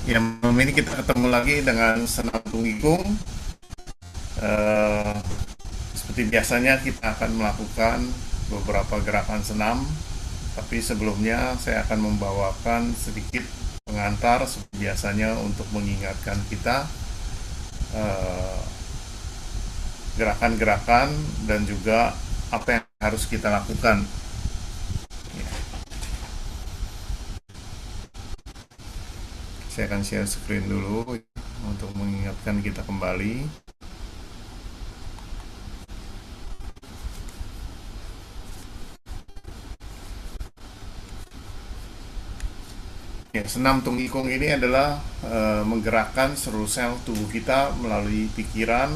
Ya, malam ini kita ketemu lagi dengan senam tunggikung. Eh, Seperti biasanya kita akan melakukan beberapa gerakan senam, tapi sebelumnya saya akan membawakan sedikit pengantar seperti biasanya untuk mengingatkan kita eh, gerakan-gerakan dan juga apa yang harus kita lakukan. Ya, saya akan share screen dulu untuk mengingatkan kita kembali. Ya, senam tunggikung ini adalah menggerakkan seluruh sel tubuh kita melalui pikiran,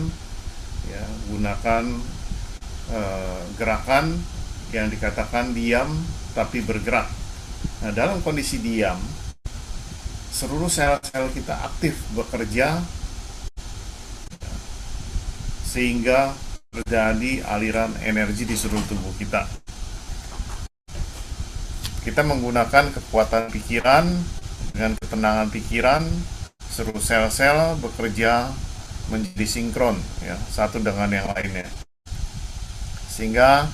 ya, gunakan gerakan yang dikatakan diam tapi bergerak. Nah, dalam kondisi diam, seluruh sel-sel kita aktif bekerja sehingga terjadi aliran energi di seluruh tubuh kita. Kita menggunakan kekuatan pikiran, dengan ketenangan pikiran, seluruh sel-sel bekerja menjadi sinkron, ya, satu dengan yang lainnya, sehingga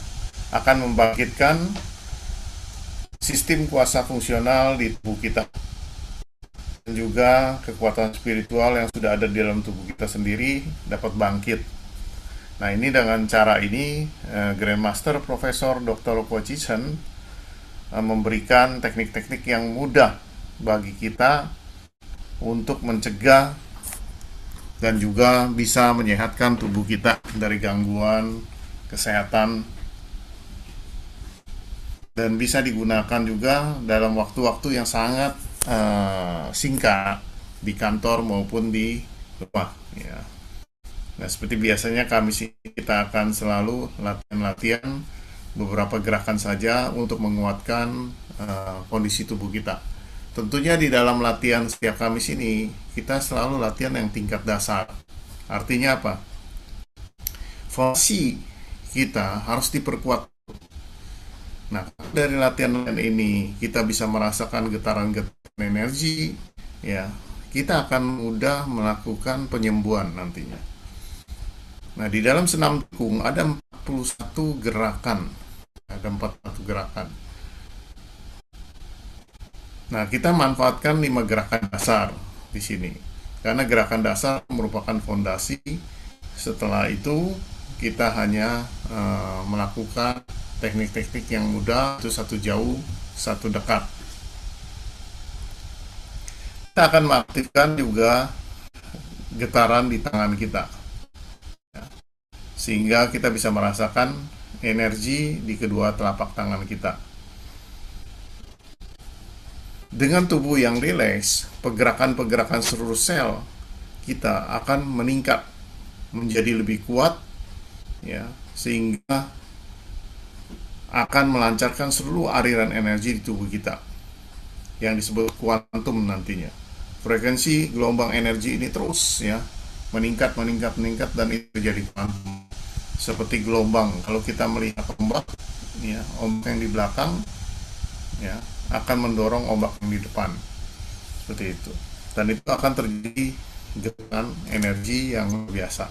akan membangkitkan sistem kuasa fungsional di tubuh kita dan juga kekuatan spiritual yang sudah ada di dalam tubuh kita sendiri dapat bangkit. Nah, ini dengan cara ini Grandmaster Profesor Dr. Kochi Chen memberikan teknik-teknik yang mudah bagi kita untuk mencegah dan juga bisa menyehatkan tubuh kita dari gangguan kesehatan, dan bisa digunakan juga dalam waktu-waktu yang sangat singkat di kantor maupun di rumah, ya. Nah, seperti biasanya kita akan selalu latihan-latihan beberapa gerakan saja untuk menguatkan kondisi tubuh kita. Tentunya di dalam latihan setiap Kamis ini kita selalu latihan yang tingkat dasar. Artinya apa? Fondasi kita harus diperkuat. Nah, dari latihan ini kita bisa merasakan getaran-getaran energi, ya. Kita akan mudah melakukan penyembuhan nantinya. Nah, di dalam senam tunggikung ada 41 gerakan. Ada 41 gerakan. Nah, kita manfaatkan 5 gerakan dasar di sini. Karena gerakan dasar merupakan fondasi. Setelah itu kita hanya melakukan teknik-teknik yang mudah, itu satu jauh, satu dekat. Kita akan mengaktifkan juga getaran di tangan kita, sehingga kita bisa merasakan energi di kedua telapak tangan kita. Dengan tubuh yang rileks, pergerakan-pergerakan seluruh sel kita akan meningkat menjadi lebih kuat, ya, sehingga akan melancarkan seluruh aliran energi di tubuh kita yang disebut kuantum nantinya. Frekuensi gelombang energi ini terus, ya, meningkat dan itu jadi kuantum. Seperti gelombang, kalau kita melihat ombak, ya, ombak yang di belakang, ya, akan mendorong ombak yang di depan, seperti itu, dan itu akan terjadi getaran energi yang biasa.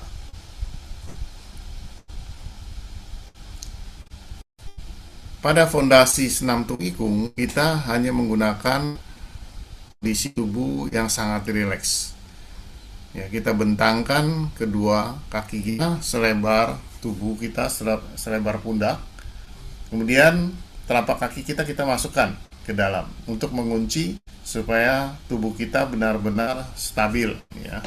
Pada fondasi senam tunggikung kita hanya menggunakan kondisi tubuh yang sangat rileks, ya. Kita bentangkan kedua kaki kita selebar tubuh kita, selebar pundak. Kemudian telapak kaki kita masukkan ke dalam untuk mengunci supaya tubuh kita benar-benar stabil, ya.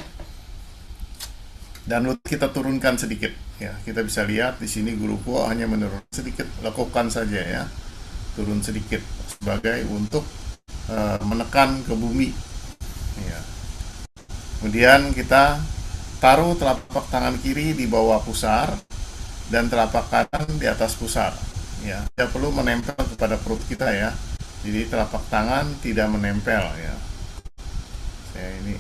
Dan lutut kita turunkan sedikit, ya. Kita bisa lihat di sini guruku hanya menurun sedikit, lakukan saja, ya, turun sedikit sebagai untuk menekan ke bumi, ya. Kemudian kita taruh telapak tangan kiri di bawah pusar dan telapak kanan di atas pusar, ya. Tidak perlu menempel kepada perut kita, ya. Jadi telapak tangan tidak menempel, ya. Saya ini.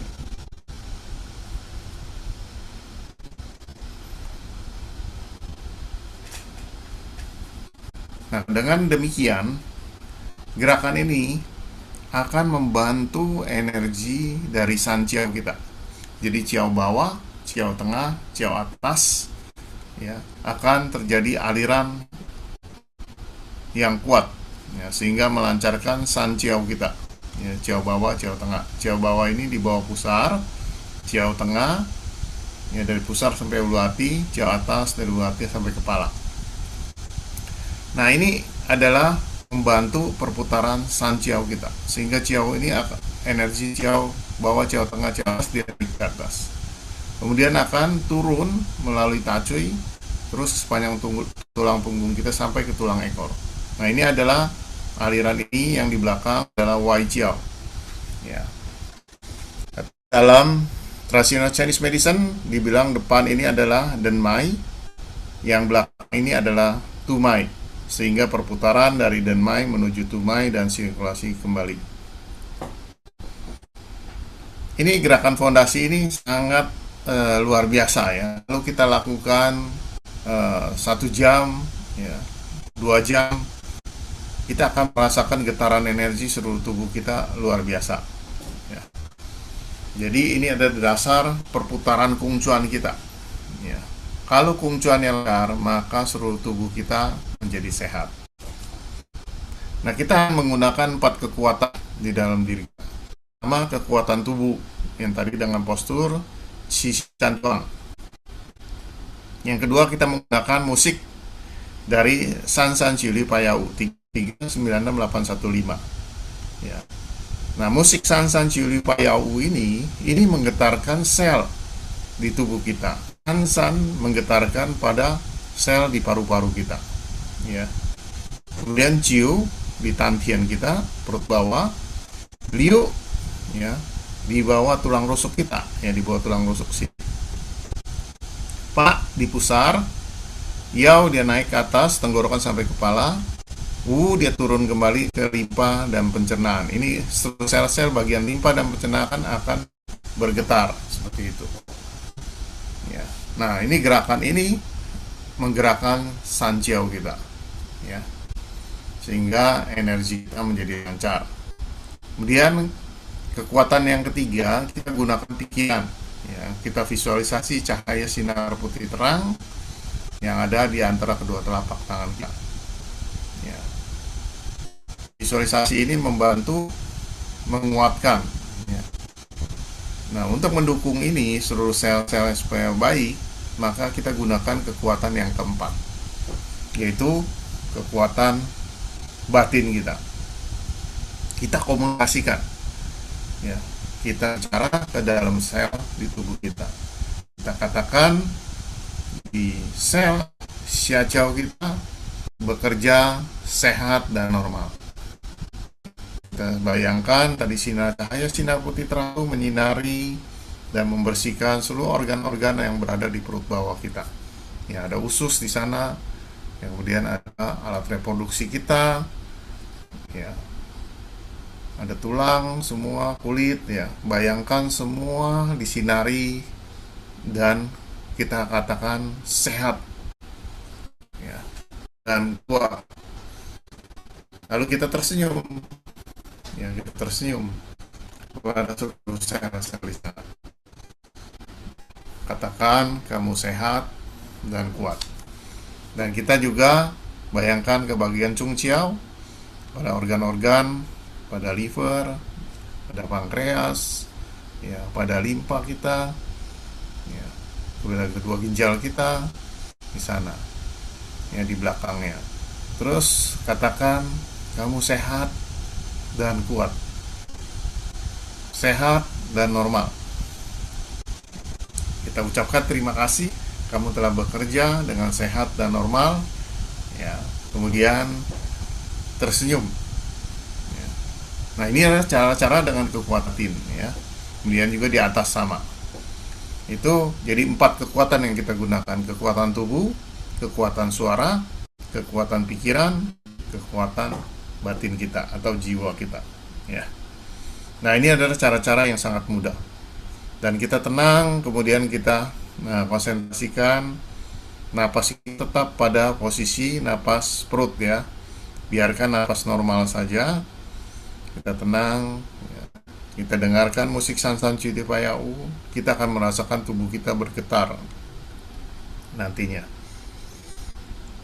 Nah, dengan demikian gerakan ini akan membantu energi dari San Chiao kita. Jadi Chiao bawah, Chiao tengah, Chiao atas, ya, akan terjadi aliran yang kuat, ya, sehingga melancarkan San Chiao kita. Ya, Chiao bawah, Chiao tengah. Chiao bawah ini di bawah pusar, Chiao tengah ya dari pusar sampai ulu hati, Chiao atas dari ulu hati sampai kepala. Nah, ini adalah membantu perputaran San Chiao kita, sehingga Chiao ini akan energi Chiao bawah, Chiao tengah, Chiao atas dia naik ke atas. Kemudian akan turun melalui tacui terus sepanjang tulang punggung kita sampai ke tulang ekor. Nah, ini adalah aliran ini, yang di belakang adalah Wai Chiao. Ya. Dalam traditional Chinese medicine dibilang depan ini adalah Denmai, yang belakang ini adalah Tumai, sehingga perputaran dari Denmai menuju Tumai dan sirkulasi kembali. Ini gerakan fondasi ini sangat luar biasa ya. Lalu kita lakukan 1 jam, ya, 2 jam, kita akan merasakan getaran energi seluruh tubuh kita luar biasa. Ya. Jadi ini ada dasar perputaran kungcuan kita. Ya. Kalau kungcuannya lancar, maka seluruh tubuh kita menjadi sehat. Nah, kita menggunakan 4 kekuatan di dalam diri kita. Pertama, kekuatan tubuh yang tadi dengan postur Shishan Tuang. Yang kedua, kita menggunakan musik dari San San Chiu Liu Payau 396815. Ya. Nah, musik San San Chiu Liu Payau ini menggetarkan sel di tubuh kita. San San menggetarkan pada sel di paru-paru kita. Ya. Kemudian Chiu di tantian kita, perut bawah. Liu, ya, di bawah tulang rusuk kita, ya, di bawah tulang rusuk sini. Pak di pusar, Yao dia naik ke atas tenggorokan sampai kepala, Wu dia turun kembali ke limpa dan pencernaan. Ini sel-sel bagian limpa dan pencernaan akan bergetar seperti itu. Ya. Nah, ini gerakan ini menggerakkan San Chiao kita, ya, sehingga energi kita menjadi lancar. Kemudian kekuatan yang ketiga, kita gunakan pikiran. Ya, kita visualisasi cahaya sinar putih terang yang ada di antara kedua telapak tangan kita. Ya. Visualisasi ini membantu menguatkan. Ya. Nah, untuk mendukung ini seluruh sel-sel supaya baik, maka kita gunakan kekuatan yang keempat, yaitu kekuatan batin kita. Kita komunikasikan. Ya, kita bicara ke dalam sel di tubuh kita. Kita katakan di sel Xiajiao kita bekerja sehat dan normal. Kita bayangkan tadi cahaya sinar putih terang menyinari dan membersihkan seluruh organ-organ yang berada di perut bawah kita. Ya, ada usus di sana. Kemudian ada alat reproduksi kita. Ya, ada tulang, semua kulit, ya. Bayangkan semua disinari dan kita katakan sehat, ya, dan kuat. Lalu kita tersenyum, ya, kita tersenyum kepada seluruh sel-sel di sana. Katakan kamu sehat dan kuat. Dan kita juga bayangkan ke bagian Chung Chiao, pada organ-organ, pada liver, pada pankreas, ya, pada limpa kita, ya, pada kedua ginjal kita di sana, ya, di belakangnya. Terus katakan kamu sehat dan kuat, sehat dan normal. Kita ucapkan terima kasih kamu telah bekerja dengan sehat dan normal, ya. Kemudian tersenyum. Nah, ini adalah cara-cara dengan kekuatan, ya. Kemudian juga di atas sama. Itu jadi 4 kekuatan yang kita gunakan: kekuatan tubuh, kekuatan suara, kekuatan pikiran, kekuatan batin kita atau jiwa kita, ya. Nah, ini adalah cara-cara yang sangat mudah. Dan kita tenang, kemudian kita konsentrasikan napas kita tetap pada posisi napas perut, ya. Biarkan napas normal saja. kita tenang, ya. Kita dengarkan musik Sansan Cuti Payau, kita akan merasakan tubuh kita bergetar nantinya.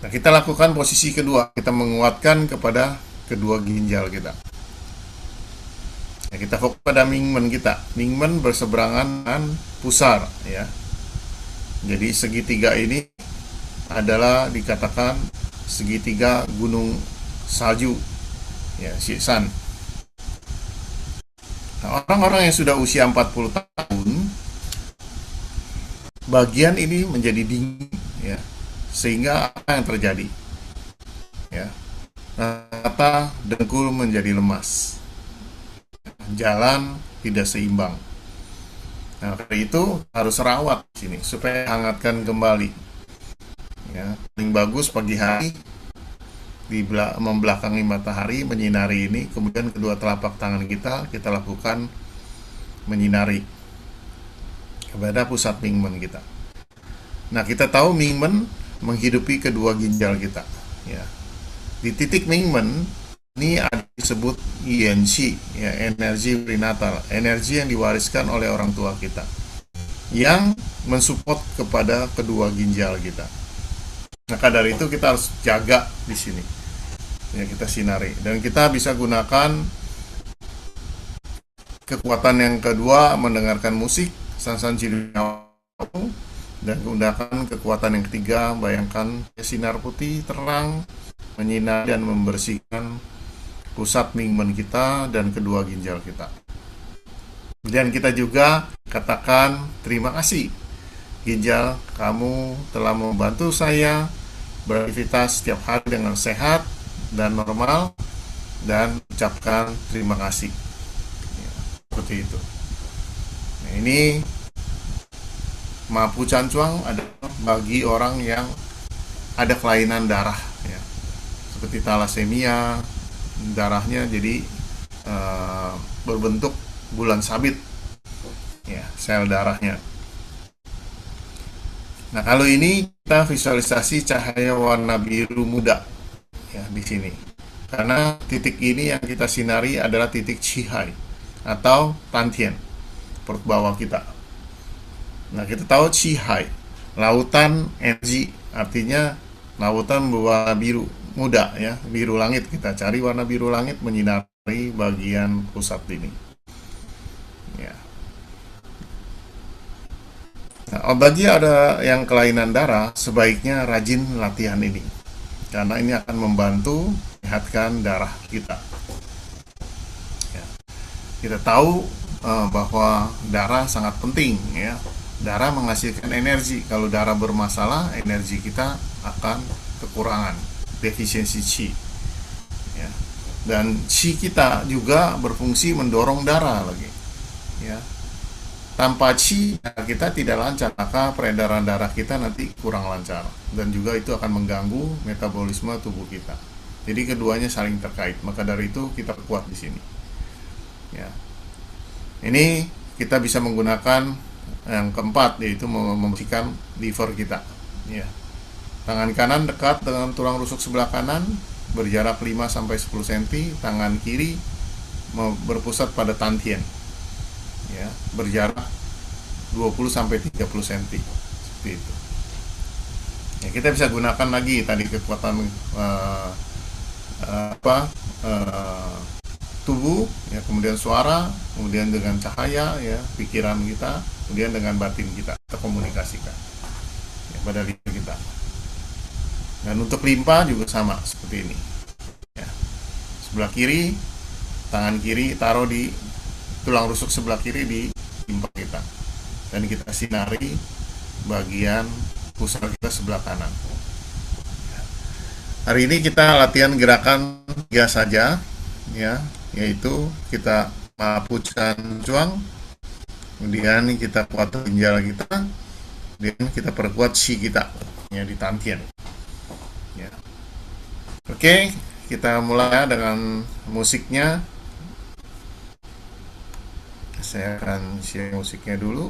Nah, kita lakukan posisi kedua, kita menguatkan kepada kedua ginjal kita. Nah, kita fokus pada Mingmen kita. Mingmen berseberangan dengan pusar, ya. Jadi segitiga ini adalah dikatakan segitiga gunung salju, ya, Shisan. Nah, orang-orang yang sudah usia 40 tahun, bagian ini menjadi dingin, ya. Sehingga apa yang terjadi? Ya, mata dengkul menjadi lemas, jalan tidak seimbang. Nah, karena itu harus rawat di sini supaya hangatkan kembali. Ya, paling bagus pagi hari membelakangi matahari, menyinari ini, kemudian kedua telapak tangan kita lakukan menyinari kepada pusat Mingmen kita. Nah, kita tahu Mingmen menghidupi kedua ginjal kita, ya. Di titik Mingmen ini ada disebut Yenshi, ya, energi prenatal, energi yang diwariskan oleh orang tua kita, yang mensupport kepada kedua ginjal kita. Maka dari itu kita harus jaga di sini, ya, kita sinari, dan kita bisa gunakan kekuatan yang kedua, mendengarkan musik Sansan Ciliau, dan gunakan kekuatan yang ketiga, bayangkan sinar putih terang menyinari dan membersihkan pusat Mingmen kita dan kedua ginjal kita. Dan kita juga katakan terima kasih ginjal, kamu telah membantu saya beraktivitas setiap hari dengan sehat dan normal, dan ucapkan terima kasih, ya, seperti itu. Nah, ini Mapu Cancuang adalah bagi orang yang ada kelainan darah, ya, seperti talasemia, darahnya jadi berbentuk bulan sabit, ya, sel darahnya. Nah, kalau ini kita visualisasi cahaya warna biru muda, ya, di sini. Karena titik ini yang kita sinari adalah titik Chihai atau Tantien, perut bawah kita. Nah, kita tahu Chihai, lautan energi, artinya lautan berwarna biru muda, ya, biru langit. Kita cari warna biru langit menyinari bagian pusat ini, ya. Nah, bagi ada yang kelainan darah, sebaiknya rajin latihan ini, karena ini akan membantu menyehatkan darah kita, ya. Kita tahu bahwa darah sangat penting, ya. Darah menghasilkan energi. Kalau darah bermasalah, energi kita akan kekurangan, defisiensi Qi, ya. Dan Qi kita juga berfungsi mendorong darah lagi, ya. Tanpa Qi kita tidak lancar, maka peredaran darah kita nanti kurang lancar, dan juga itu akan mengganggu metabolisme tubuh kita. Jadi keduanya saling terkait. Maka dari itu kita kuat di sini, ya. Ini kita bisa menggunakan yang keempat, yaitu membersihkan liver kita, ya. Tangan kanan dekat dengan tulang rusuk sebelah kanan, berjarak 5-10 cm. Tangan kiri berpusat pada Tantien, ya, berjarak 20-30 cm, seperti itu. Ya, kita bisa gunakan lagi tadi kekuatan tubuh, ya, kemudian suara, kemudian dengan cahaya, ya, pikiran kita, kemudian dengan batin kita komunikasikan, ya, pada lidah kita. Dan untuk limpa juga sama seperti ini, ya. Sebelah kiri, tangan kiri taruh di tulang rusuk sebelah kiri di limpa kita, dan kita sinari bagian pusar kita sebelah kanan. Hari ini kita latihan gerakan 3 saja, ya, yaitu kita Mapu Cancuang, kemudian kita kuat ginjal kita, kemudian kita perkuat Qi kita, ya, di Tantien, ya. Oke, kita mulai dengan musiknya. Saya akan share musiknya dulu.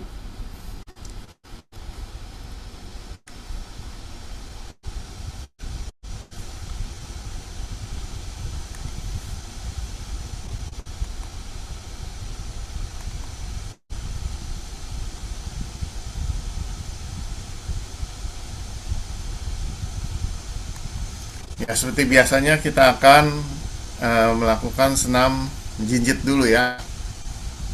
Ya, seperti biasanya kita akan melakukan senam jinjit dulu ya.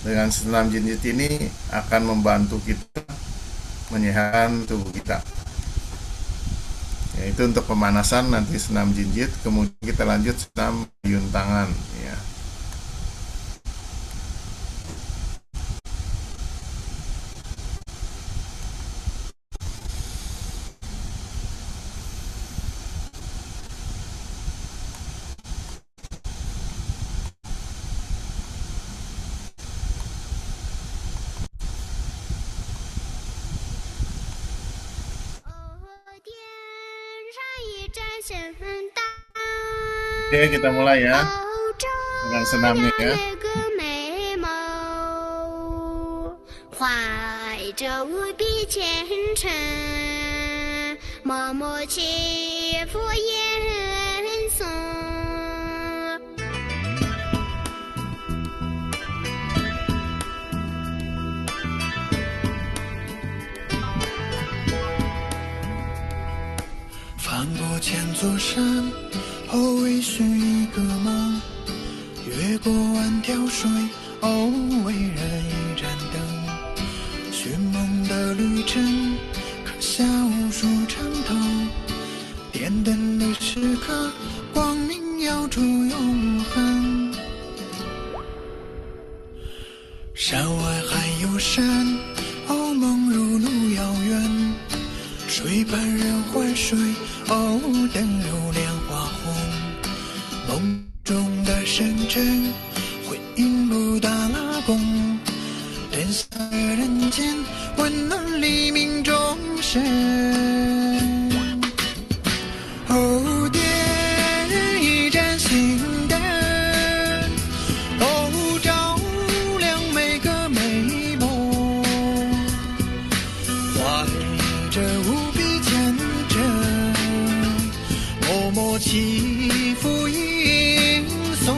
Dengan senam jinjit ini akan membantu kita menyehatkan tubuh kita. Ya, itu untuk pemanasan, nanti senam jinjit, kemudian kita lanjut senam ayun tangan ya. Oke, kita mulai ya dengan senamnya ya. 怀着无比虔诚，默默祈福言诵。翻过千座山，后为寻一个梦，越过万条水，为人一盏灯。寻梦的旅程，刻下无数长头，点灯的时刻，光明耀出永恒。山外还有山，梦如路遥远。水畔人欢水，灯如莲花红。梦中的深沉，回应布达拉宫。灯下的人间，温暖黎明众生。点一盏心灯，照亮每个美梦。怀着无比虔诚，默默祈福吟诵。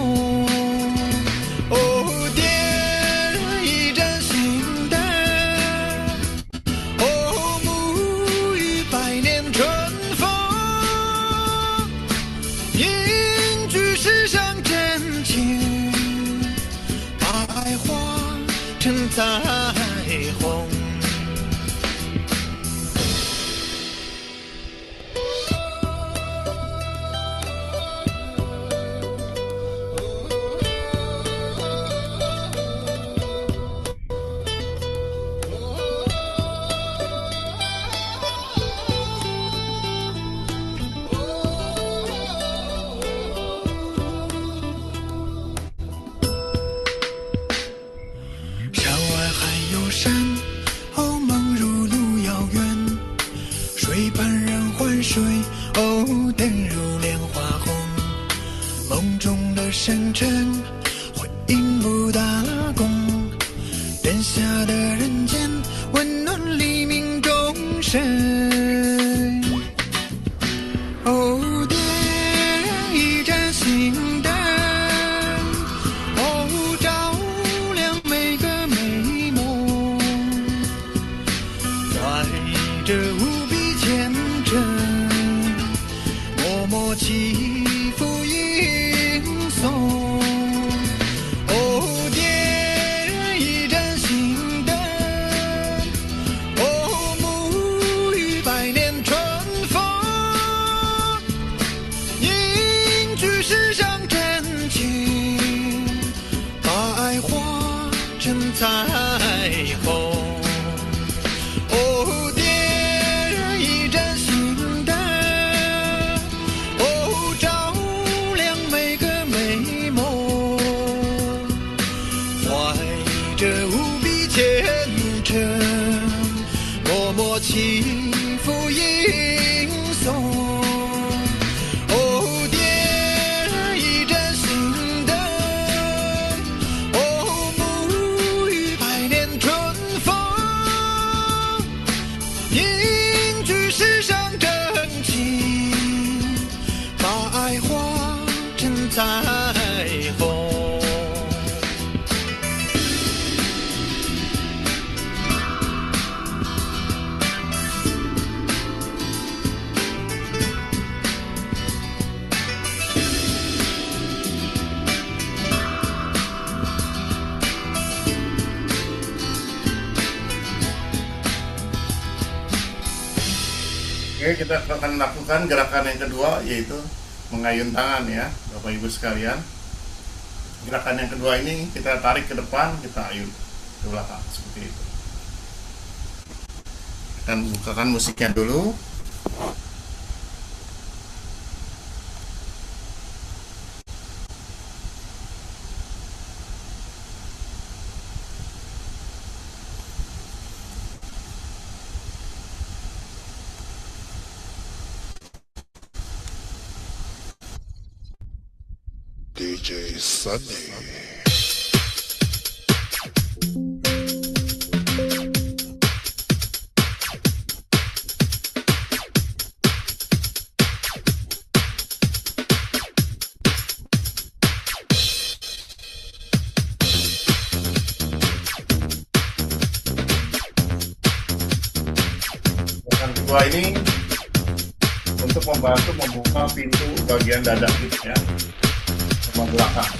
彩虹。水畔人欢水，灯如莲花红。梦中的深沉，回应布达拉宫。灯下的人间，温暖黎明众生。点一盏心灯，照亮每个美梦。怀着无比虔诚，默默祈福吟诵。点一盏心灯，沐浴百年春风。凝聚世上真情，百花成彩虹。点一盏心灯，照 Oke, kita akan lakukan gerakan yang kedua, yaitu mengayun tangan ya, Bapak Ibu sekalian. Gerakan yang kedua ini kita tarik ke depan, kita ayun ke belakang seperti itu. Dan bukakan musiknya dulu. DJ Sunny. Gerakan kedua ini untuk membantu membuka pintu bagian dada kita ya, sama belakang.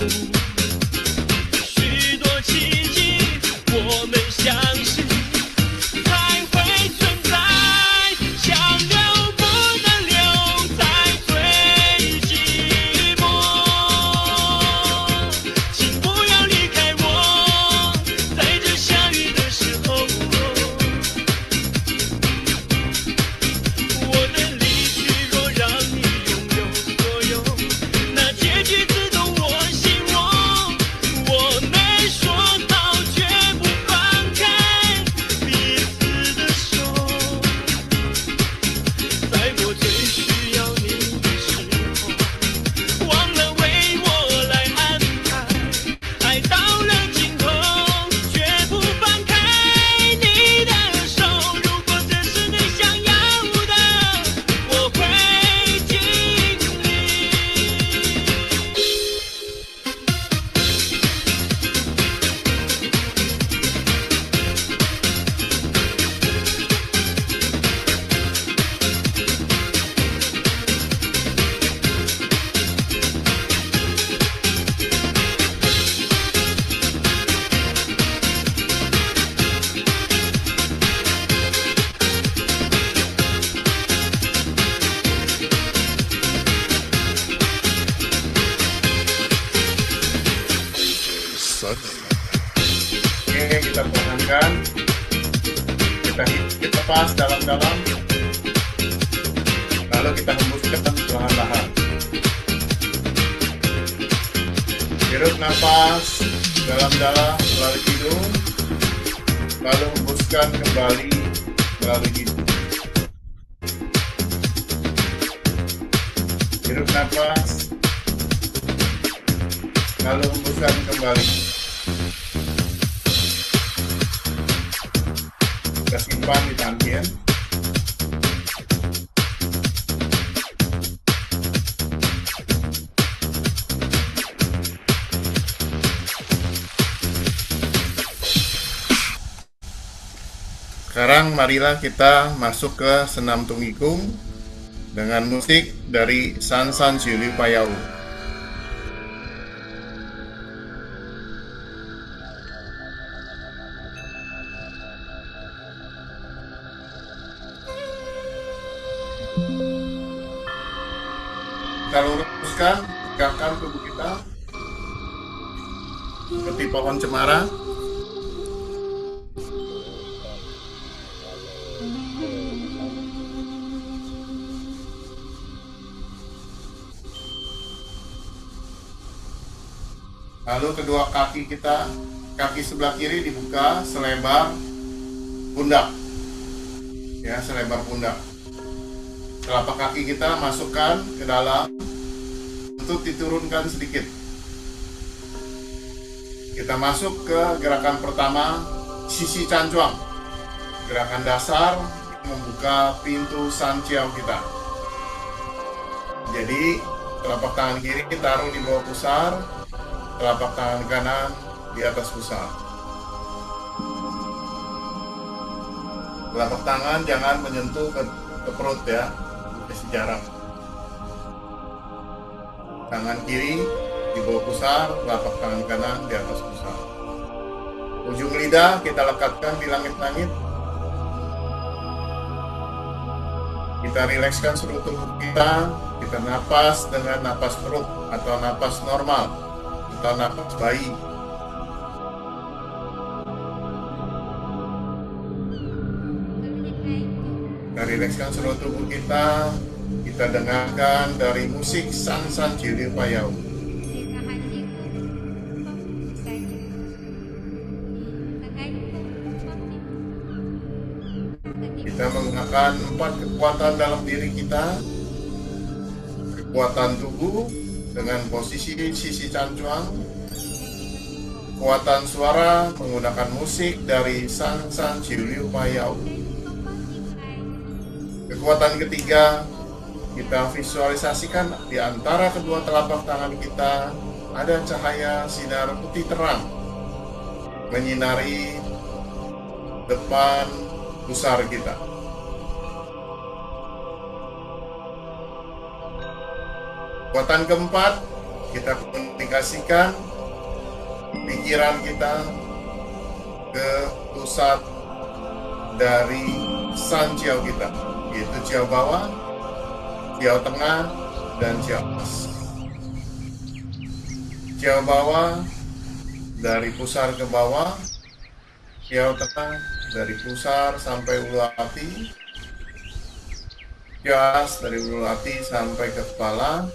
许多奇迹，我们相信才会存在，想留不能留在最寂寞。请不要离开我，在这下雨的时候。我的离去若让你拥有所有，那结局自动我心窝。我没说好绝不放开彼此的手，在我最需要你的时候，忘了为我来安排。爱到了尽头，绝不放开你的手。如果这是你想要的，我会尽力。Oke, kita pertahankan. Kita pas dalam-dalam. Lalu kita hembuskan perlahan-lahan. Hirup nafas dalam-dalam melalui hidung, lalu hembuskan kembali melalui hidung. Hirup nafas, lalu hembuskan kembali. Kita simpan di tangkian. Sekarang marilah kita masuk ke senam tungikung dengan musik dari San San Jiu Liu Payau. Kita luruskan, tegakkan tubuh kita seperti pohon cemara. Lalu kedua kaki kita, kaki sebelah kiri dibuka selebar pundak, ya, selebar pundak. Telapak kaki kita masukkan ke dalam untuk diturunkan sedikit. Kita masuk ke gerakan pertama, sisi cancuang. Gerakan dasar membuka pintu San Jiao kita. Jadi telapak tangan kiri taruh di bawah pusar, telapak tangan kanan di atas pusar. Telapak tangan jangan menyentuh ke perut, ya, kasih jarak. Tangan kiri di bawah pusar, telapak tangan kanan di atas pusar. Ujung lidah kita lekatkan di langit-langit. Kita rilekskan seluruh tubuh kita. Kita napas dengan napas perut atau napas normal atau napas bayi. Kita rilekskan seluruh tubuh kita. Kita dengarkan dari musik San San Jiu Liu Payau. Kita menggunakan 4 kekuatan dalam diri kita. Kekuatan tubuh dengan posisi sisi cancuang. Kekuatan suara menggunakan musik dari San San Jiu Liu Payau. Kekuatan ketiga, kita visualisasikan di antara kedua telapak tangan kita ada cahaya sinar putih terang menyinari depan pusar kita. Kekuatan keempat, Kita komunikasikan pikiran kita ke pusat dari San Jiao kita, yaitu Jiao bawah, Jiao tengah, dan Jiao atas. Jiao bawah dari pusar ke bawah, Jiao tengah dari pusar sampai ulu hati, Jiao atas dari ulu hati sampai ke kepala.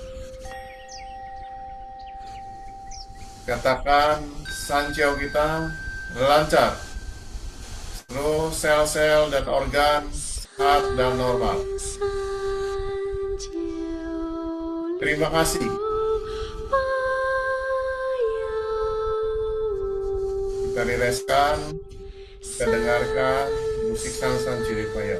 Katakan San Jiao kita lancar, seluruh sel-sel dan organ sehat dan normal. Terima kasih. Kita rilekskan, kita dengarkan musik San Jiripaya.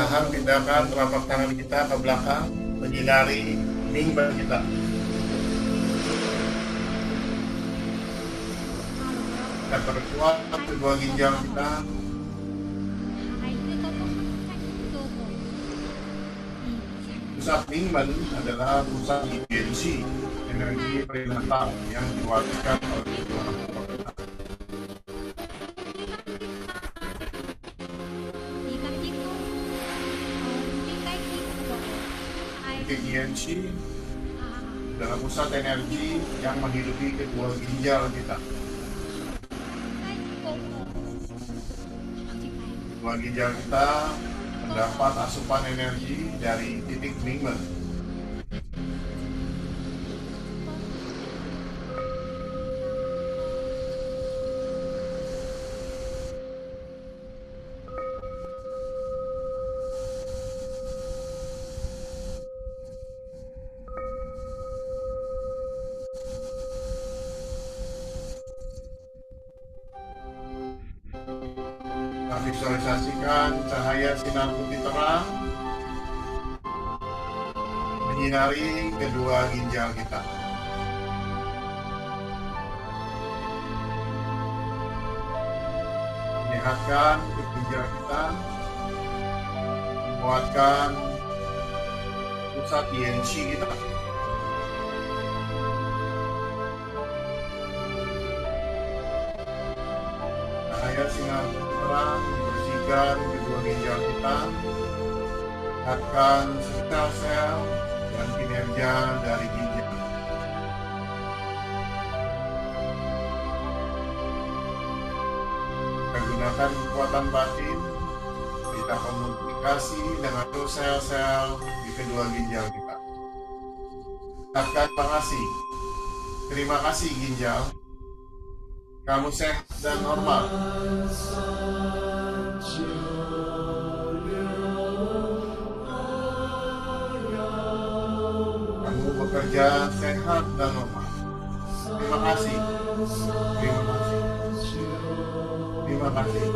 perlahan pindahkan telapak tangan kita ke belakang, menyinari mimbar kita. Kita perkuat kedua ginjal kita. Pusat Mingmen adalah pusat intensi energi perinatal yang diwakilkan oleh kedua telapak tangan. Intensi adalah pusat energi yang menghidupi kedua ginjal kita. Kedua ginjal kita mendapat asupan energi dari titik Mingmen. Kita visualisasikan cahaya sinar putih terang menyinari kedua ginjal kita. Menyehatkan ginjal kita, menguatkan pusat intensi kita. Cahaya sinar putih terang membersihkan kedua ginjal kita, menyehatkan sel-sel dan kinerja dari ginjal. Kita gunakan kekuatan batin, kita komunikasi dengan sel-sel di kedua ginjal kita. Katakan terima kasih. Terima kasih ginjal. Kamu sehat dan normal. Kamu bekerja sehat dan normal. Terima kasih. Terima kasih. Terima kasih.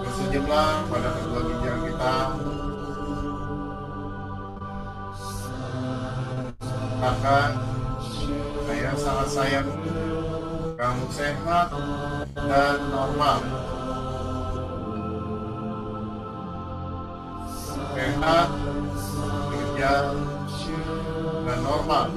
Bersenyumlah pada kedua ginjal kita. Katakan, saya sangat sayang. Kamu sehat dan normal. Sehat, kerja, dan normal.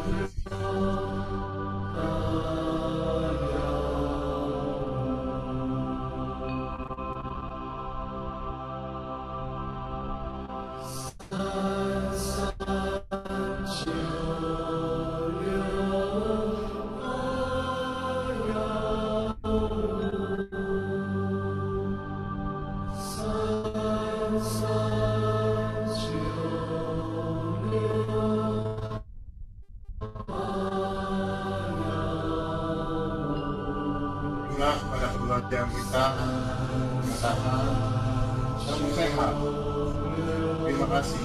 Pada kedua jam kita mengatakan kamu sehat. Terima kasih.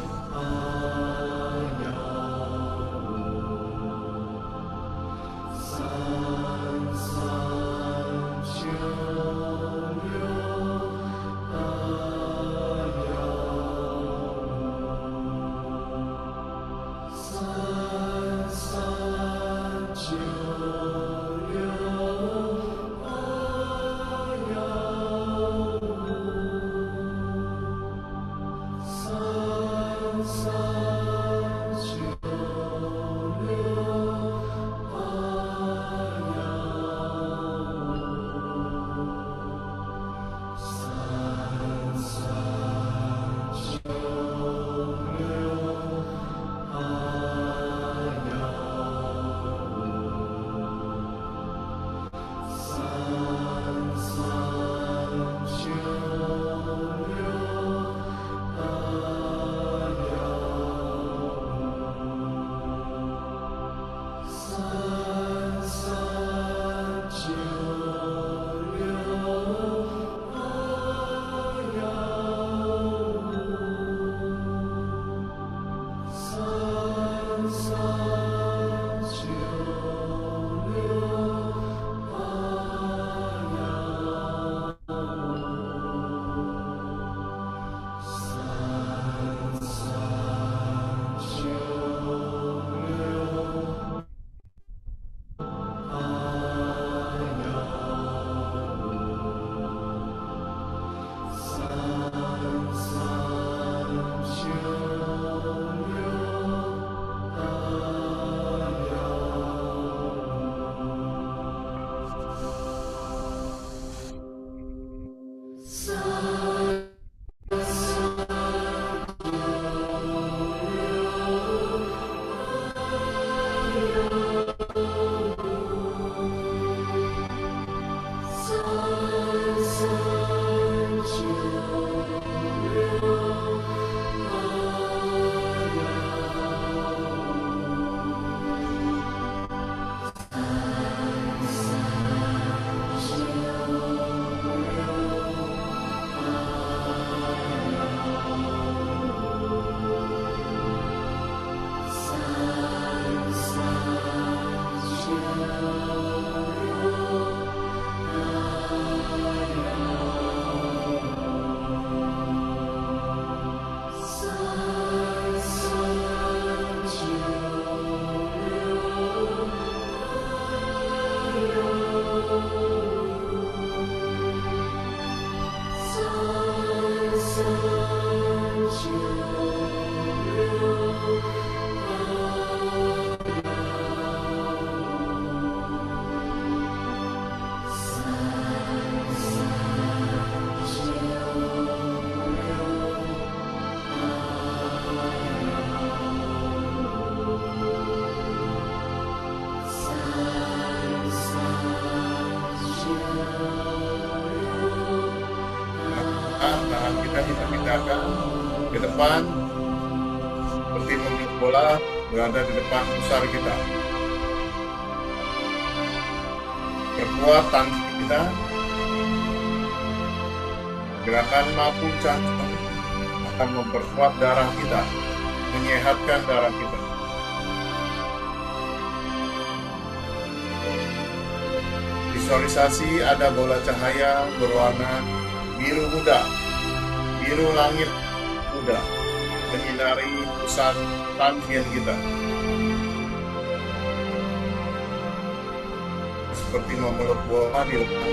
akan ke depan seperti memeluk bola berada di depan pusar kita. Perkuat tangan kita. Gerakan mabuk jantung akan memperkuat darah kita, menyehatkan darah kita. Visualisasi ada bola cahaya berwarna biru muda, biru langit muda, menyinari pusat tangkian kita. Seperti memeluk bola di depan.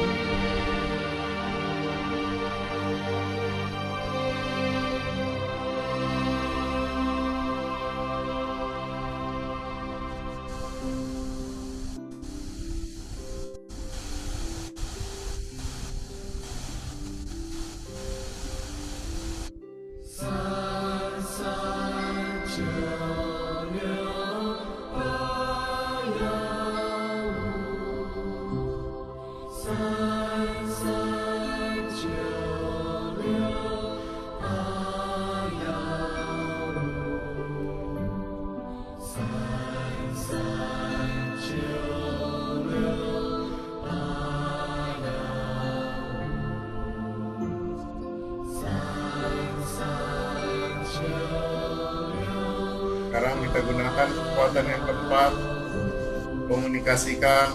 Sekarang kita gunakan kekuatan yang keempat, komunikasikan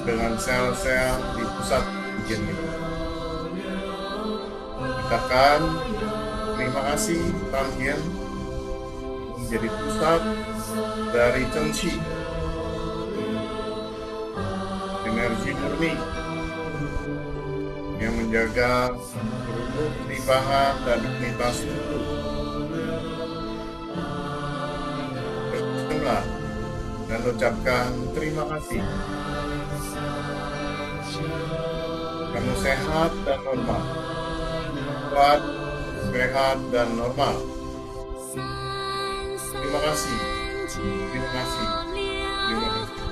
dengan sel-sel di pusat tangkian kita. Katakan terima kasih tangkian menjadi pusat dari Chengqi, energi murni yang menjaga kelimpangan dan imunitas tubuh. Dan ucapkan terima kasih. Kamu sehat dan normal. Kuat, sehat dan normal. Terima kasih. Terima kasih. Terima kasih.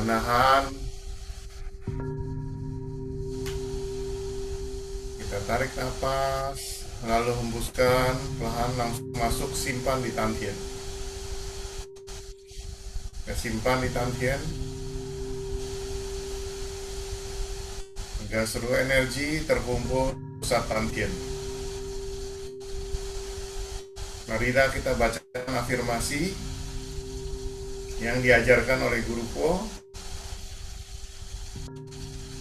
Menahan. Kita tarik nafas, lalu hembuskan, perlahan langsung masuk, simpan di Tantien. Kita simpan di Tantien. Agar seluruh energi terkumpul pusat Tantien. Marilah kita bacakan afirmasi yang diajarkan oleh Guru Po.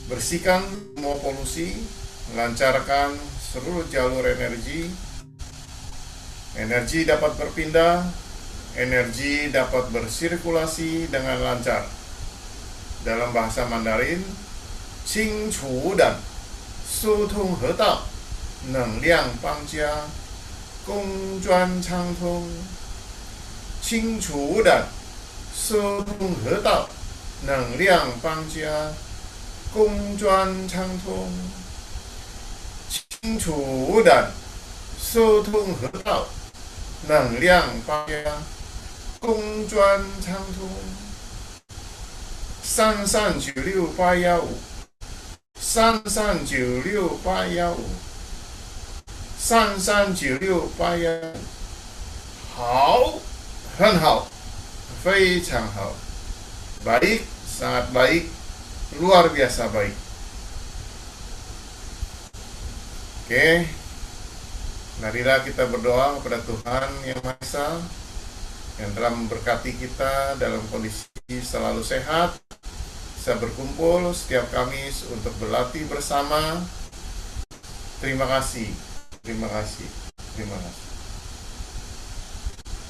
Bersihkan semua polusi, melancarkan seluruh jalur energi. Energi dapat berpindah, energi dapat bersirkulasi dengan lancar. Dalam bahasa Mandarin, Qing Chu Dan Su Tong He Dao Neng Liang Bang Jia Gong Zhuan Chang Tong. Qing Chu Dan Su Tong He Dao Neng Liang Bang Jia Gong Zhuan Chang Tong. Qing Chu Dan Su Tong He Dao Neng Liang Bang Jia Gong Zhuan Chang Tong. 33968515 33968515 33968515，好，很好，非常好，baik, sangat baik, luar biasa baik. Oke, marilah kita berdoa kepada Tuhan Yang Maha Esa yang telah memberkati kita dalam kondisi selalu sehat, bisa berkumpul setiap Kamis untuk berlatih bersama. Terima kasih, terima kasih, terima kasih.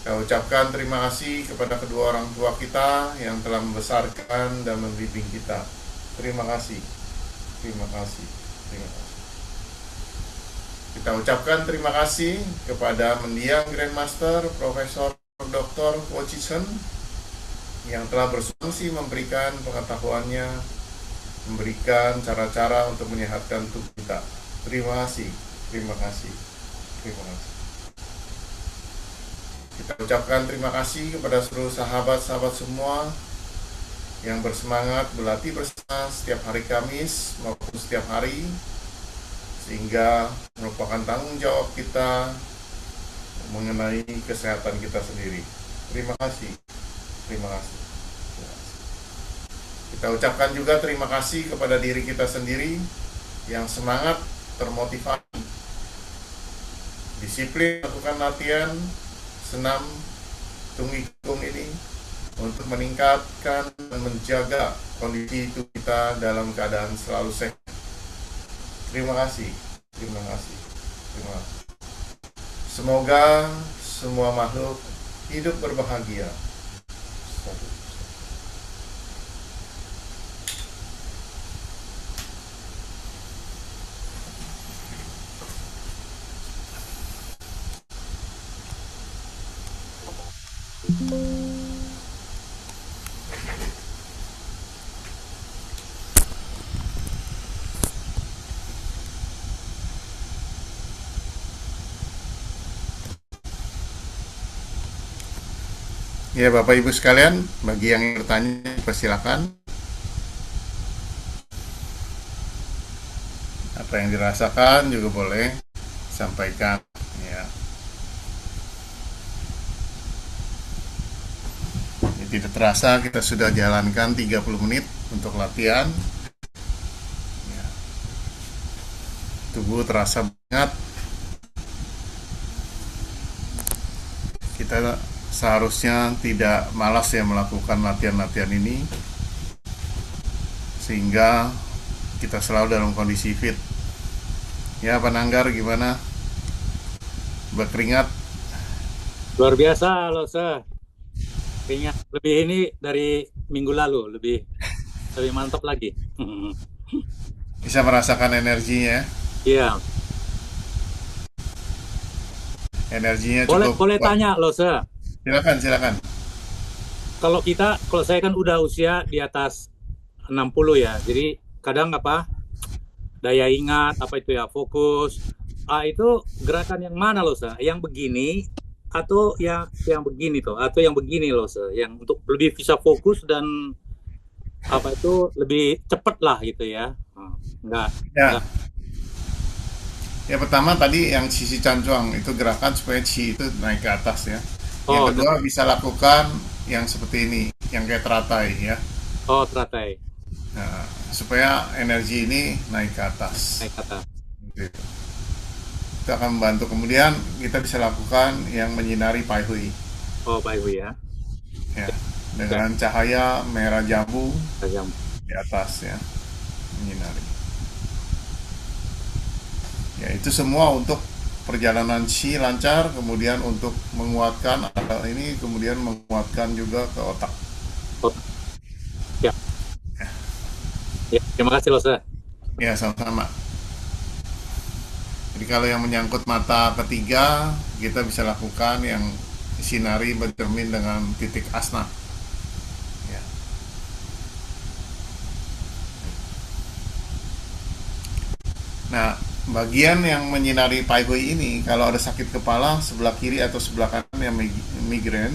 Kita ucapkan terima kasih kepada kedua orang tua kita yang telah membesarkan dan membimbing kita. Terima kasih, terima kasih, terima kasih. Kita ucapkan terima kasih kepada mendiang Grandmaster Profesor Dr. Wo Chi Chen yang telah bersumbangsi memberikan pengetahuannya, memberikan cara-cara untuk menyehatkan tubuh kita. Terima kasih, terima kasih, terima kasih. Kita ucapkan terima kasih kepada seluruh sahabat-sahabat semua yang bersemangat berlatih bersama setiap hari Kamis maupun setiap hari, sehingga merupakan tanggung jawab kita mengenai kesehatan kita sendiri. Terima kasih, terima kasih. Kita ucapkan juga terima kasih kepada diri kita sendiri yang semangat, termotivasi, disiplin melakukan latihan senam Tung-Ikung ini untuk meningkatkan dan menjaga kondisi tubuh kita dalam keadaan selalu sehat. Terima kasih, terima kasih, terima kasih. Semoga semua makhluk hidup berbahagia. Ya, Bapak Ibu sekalian, bagi yang bertanya persilakan. Apa yang dirasakan juga boleh sampaikan ya. Jadi, tidak terasa kita sudah jalankan 30 menit untuk latihan. Ya. Tubuh terasa banget. Kita seharusnya tidak malas ya melakukan latihan-latihan ini, sehingga kita selalu dalam kondisi fit. Ya, Pak Nanggar gimana? Berkeringat? Luar biasa loh, Sir. Keringat lebih ini dari minggu lalu, lebih mantap lagi. Bisa merasakan energinya? Iya. Energinya Boleh cukup. tanya loh, Sir. Silakan. Kalau saya kan udah usia di atas 60 ya. Jadi kadang daya ingat fokus. Itu gerakan yang mana loh, Sir? Yang begini atau yang begini tuh? Atau yang begini loh, Sir? Yang untuk lebih bisa fokus dan apa itu lebih cepet lah gitu ya. Nggak Ya, nggak. ya pertama tadi yang sisi cancuang itu gerakan supaya chi itu naik ke atas ya. Oh, Yang kedua bisa lakukan yang seperti ini, yang kayak teratai ya. teratai Nah, supaya energi ini naik ke atas. naik kata. Gitu. Itu akan membantu. Kemudian kita bisa lakukan yang menyinari Pai Hui Oh, Pak Ibu ya. ya, Oke, dengan cahaya merah jambu tajam. di atas ya, menyinari. Ya, itu semua untuk perjalanan Qi lancar, kemudian untuk menguatkan ini, kemudian menguatkan juga ke otak. Oh, siap. Ya, terima kasih loh, Sir. Ya, sama-sama. Jadi kalau yang menyangkut mata ketiga, kita bisa lakukan yang sinari bercermin dengan titik asna. Ya. Nah, bagian yang menyinari Pai Hui ini, kalau ada sakit kepala sebelah kiri atau sebelah kanan yang migrain,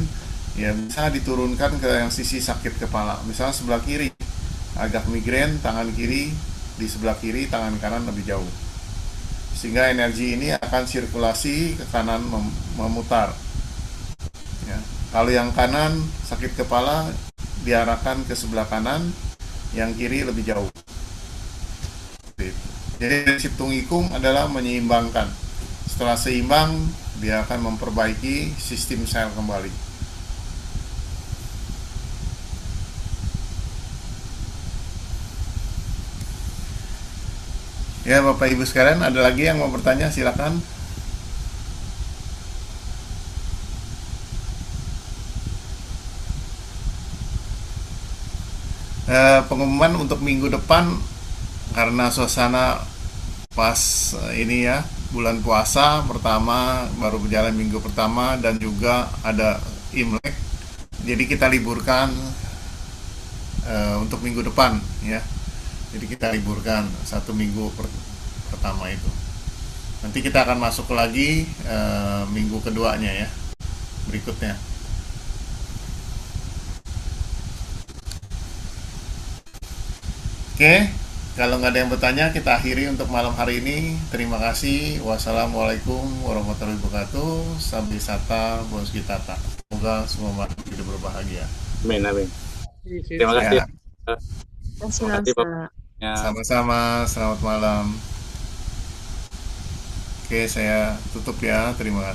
ya bisa diturunkan ke yang sisi sakit kepala. Misalnya sebelah kiri agak migrain, tangan kiri di sebelah kiri, tangan kanan lebih jauh. Sehingga energi ini akan sirkulasi ke kanan memutar. Ya. Kalau yang kanan sakit kepala diarahkan ke sebelah kanan, yang kiri lebih jauh. Jadi prinsip tungikung adalah menyeimbangkan. Setelah seimbang, dia akan memperbaiki sistem sel kembali. Ya, Bapak Ibu sekalian, ada lagi yang mau bertanya? Silakan. Pengumuman untuk minggu depan karena suasana pas ini ya, bulan puasa pertama, baru berjalan minggu pertama dan juga ada Imlek. Jadi kita liburkan untuk minggu depan ya. Jadi kita liburkan satu minggu pertama itu. Nanti kita akan masuk lagi minggu keduanya ya, berikutnya. Oke, kalau nggak ada yang bertanya, kita akhiri untuk malam hari ini. Terima kasih. Wassalamualaikum warahmatullahi wabarakatuh. Sampai sata, bos kita. Semoga semua malam hidup berbahagia. Amin, amin. Terima kasih. Ya, Terima kasih, Bapak. Ya. sama-sama. Selamat malam. Oke, saya tutup ya. Terima kasih.